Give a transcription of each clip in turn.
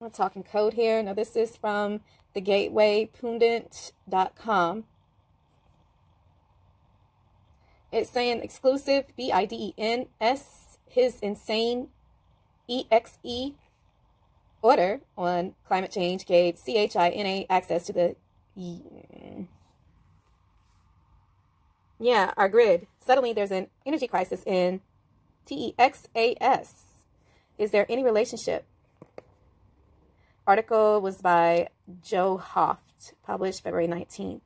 I'm talking code here. Now, this is from the gatewaypundit.com. It's saying exclusive BIDENS, his insane EXE order on climate change gave CHINA access to the our grid. Suddenly there's an energy crisis in TEXAS. Is there any relationship? Article was by Joe Hoft, published February 19th.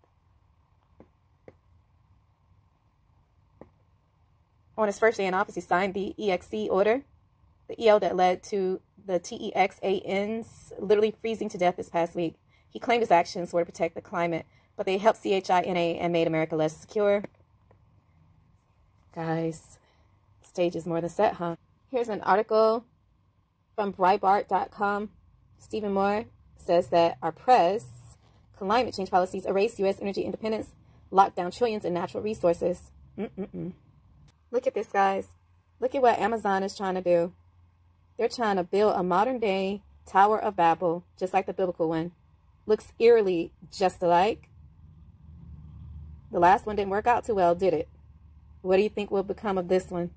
On his first day in office, he signed the EXE order, the EO that led to the TEXANs literally freezing to death this past week. He claimed his actions were to protect the climate, but they helped CHINA and made America less secure. Guys, stage is more than set, huh? Here's an article from Breitbart.com. Stephen Moore says that our climate change policies erase U.S. energy independence, lock down trillions in natural resources. Look at this, guys. Look at what Amazon is trying to do. They're trying to build a modern-day Tower of Babel, just like the biblical one. Looks eerily just alike. The last one didn't work out too well, did it? What do you think will become of this one?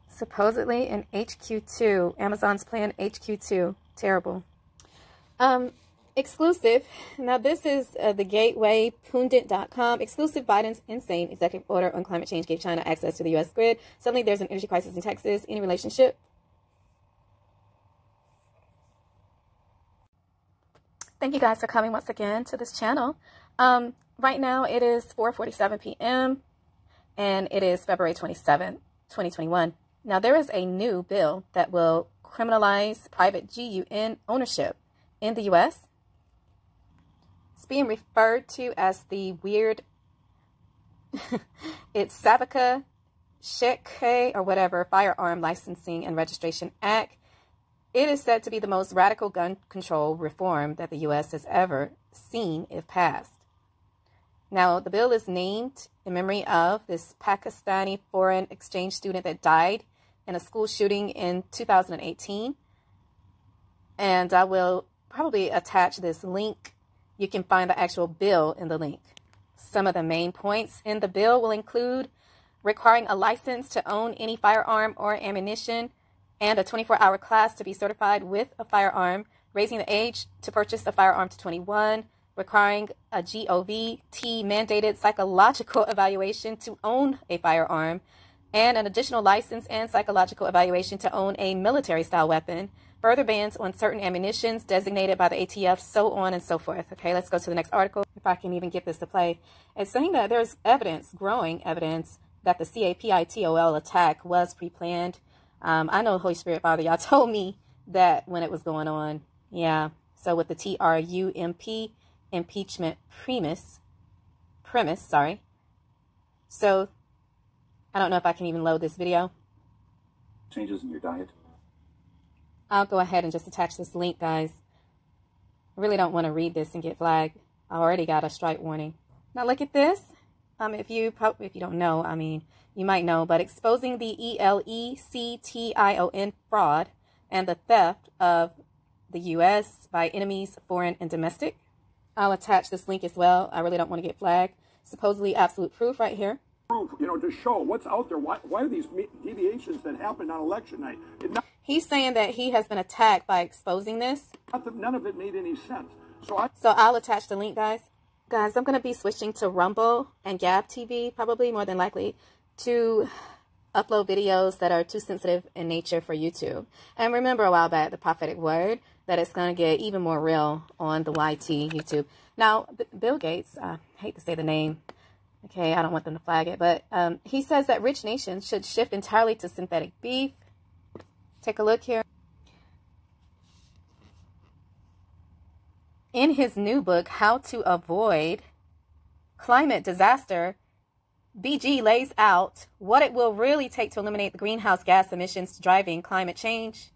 Supposedly in HQ2. Amazon's plan HQ2. Terrible. Exclusive. Now, this is the gatewaypundit.com. Exclusive. Biden's insane executive order on climate change gave China access to the U.S. grid. Suddenly, there's an energy crisis in Texas. Any relationship? Thank you guys for coming once again to this channel. Right now, it is 4:47 p.m. and it is February 27th, 2021. Now, there is a new bill that will criminalize private GUN ownership in the U.S. It's being referred to as the weird, it's Savika Shekhe or whatever, Firearm Licensing and Registration Act. It is said to be the most radical gun control reform that the U.S. has ever seen if passed. Now, the bill is named in memory of this Pakistani foreign exchange student that died in a school shooting in 2018. And I will probably attach this link. You can find the actual bill in the link. Some of the main points in the bill will include requiring a license to own any firearm or ammunition and a 24-hour class to be certified with a firearm, raising the age to purchase a firearm to 21, requiring a GOVT mandated psychological evaluation to own a firearm, and an additional license and psychological evaluation to own a military-style weapon, further bans on certain ammunitions designated by the ATF, so on and so forth. Okay, let's go to the next article, if I can even get this to play. It's saying that there's evidence, growing evidence, that the CAPITOL attack was pre-planned. I know, Holy Spirit Father, y'all told me that when it was going on. Yeah, so with the TRUMP, impeachment premise, sorry. So, I don't know if I can even load this video. Changes in your diet. I'll go ahead and just attach this link, guys. I really don't want to read this and get flagged. I already got a strike warning. Now look at this. If you don't know, I mean, you might know, but exposing the ELECTION fraud and the theft of the U.S. by enemies, foreign and domestic. I'll attach this link as well. I really don't want to get flagged. Supposedly absolute proof right here. Proof, to show what's out there. Why are these deviations that happened on election night? He's saying that he has been attacked by exposing this. None of it made any sense. So I'll attach the link, guys. Guys, I'm going to be switching to Rumble and Gab TV, probably more than likely, to upload videos that are too sensitive in nature for YouTube. And remember a while back, the prophetic word, that it's going to get even more real on the YT YouTube. Now, Bill Gates, I hate to say the name, okay, I don't want them to flag it, but he says that rich nations should shift entirely to synthetic beef. Take a look here. In his new book, How to Avoid Climate Disaster, BG lays out what it will really take to eliminate the greenhouse gas emissions driving climate change.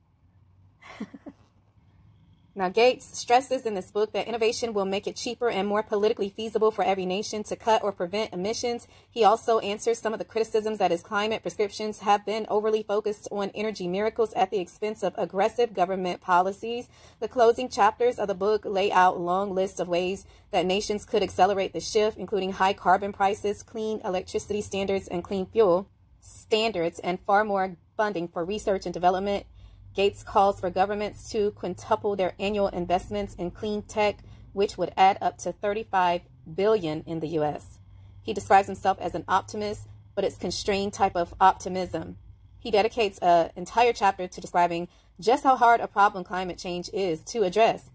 Now, Gates stresses in this book that innovation will make it cheaper and more politically feasible for every nation to cut or prevent emissions. He also answers some of the criticisms that his climate prescriptions have been overly focused on energy miracles at the expense of aggressive government policies. The closing chapters of the book lay out long lists of ways that nations could accelerate the shift, including high carbon prices, clean electricity standards, and clean fuel standards, and far more funding for research and development. Gates calls for governments to quintuple their annual investments in clean tech, which would add up to $35 billion in the U.S. He describes himself as an optimist, but it's constrained type of optimism. He dedicates an entire chapter to describing just how hard a problem climate change is to address.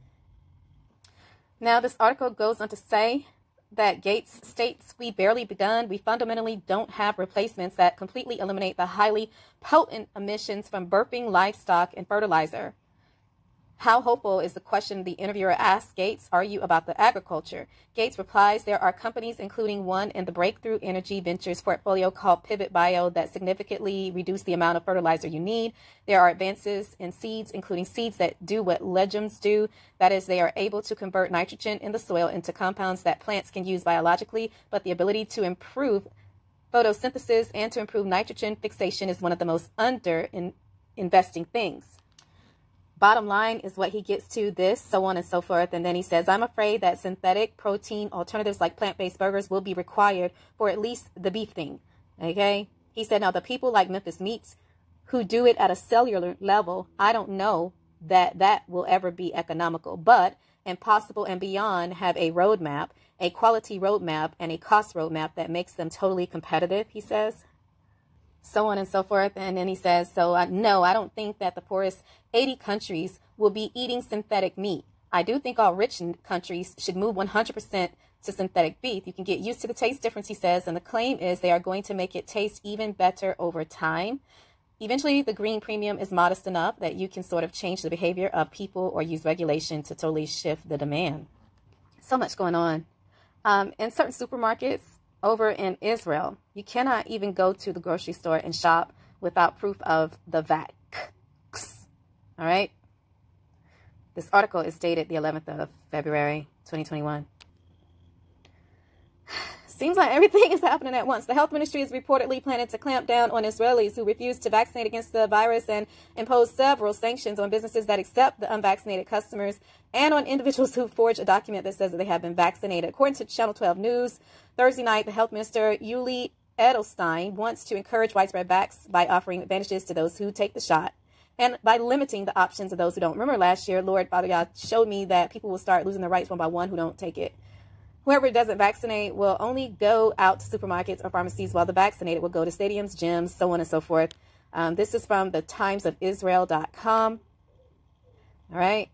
Now, this article goes on to say that Gates states, "We barely begun. We fundamentally don't have replacements that completely eliminate the highly potent emissions from burping livestock and fertilizer." How hopeful is the question the interviewer asks Gates, "Are you about the agriculture?" Gates replies, "There are companies, including one in the Breakthrough Energy Ventures portfolio called Pivot Bio, that significantly reduce the amount of fertilizer you need. There are advances in seeds, including seeds that do what legumes do. That is, they are able to convert nitrogen in the soil into compounds that plants can use biologically, but the ability to improve photosynthesis and to improve nitrogen fixation is one of the most investing things." Bottom line is what he gets to this, so on and so forth. And then he says, "I'm afraid that synthetic protein alternatives like plant-based burgers will be required for at least the beef thing." Okay. He said, "Now the people like Memphis Meats who do it at a cellular level, I don't know that will ever be economical, but Impossible and Beyond have a roadmap, a quality roadmap and a cost roadmap that makes them totally competitive," he says. So on and so forth. And then he says, no, I don't think that the poorest 80 countries will be eating synthetic meat. I do think all rich countries should move 100% to synthetic beef. You can get used to the taste difference," he says, "and the claim is they are going to make it taste even better over time. Eventually, the green premium is modest enough that you can sort of change the behavior of people or use regulation to totally shift the demand." So much going on. In certain supermarkets over in Israel, you cannot even go to the grocery store and shop without proof of the VAT. All right. This article is dated the 11th of February, 2021. Seems like everything is happening at once. The health ministry is reportedly planning to clamp down on Israelis who refuse to vaccinate against the virus and impose several sanctions on businesses that accept the unvaccinated customers and on individuals who forge a document that says that they have been vaccinated. According to Channel 12 News, Thursday night, the health minister, Yuli Edelstein, wants to encourage widespread vax by offering advantages to those who take the shot and by limiting the options of those who don't. Remember last year, Lord Father God showed me that people will start losing their rights one by one who don't take it. Whoever doesn't vaccinate will only go out to supermarkets or pharmacies, while the vaccinated will go to stadiums, gyms, so on and so forth. This is from the timesofisrael.com. All right.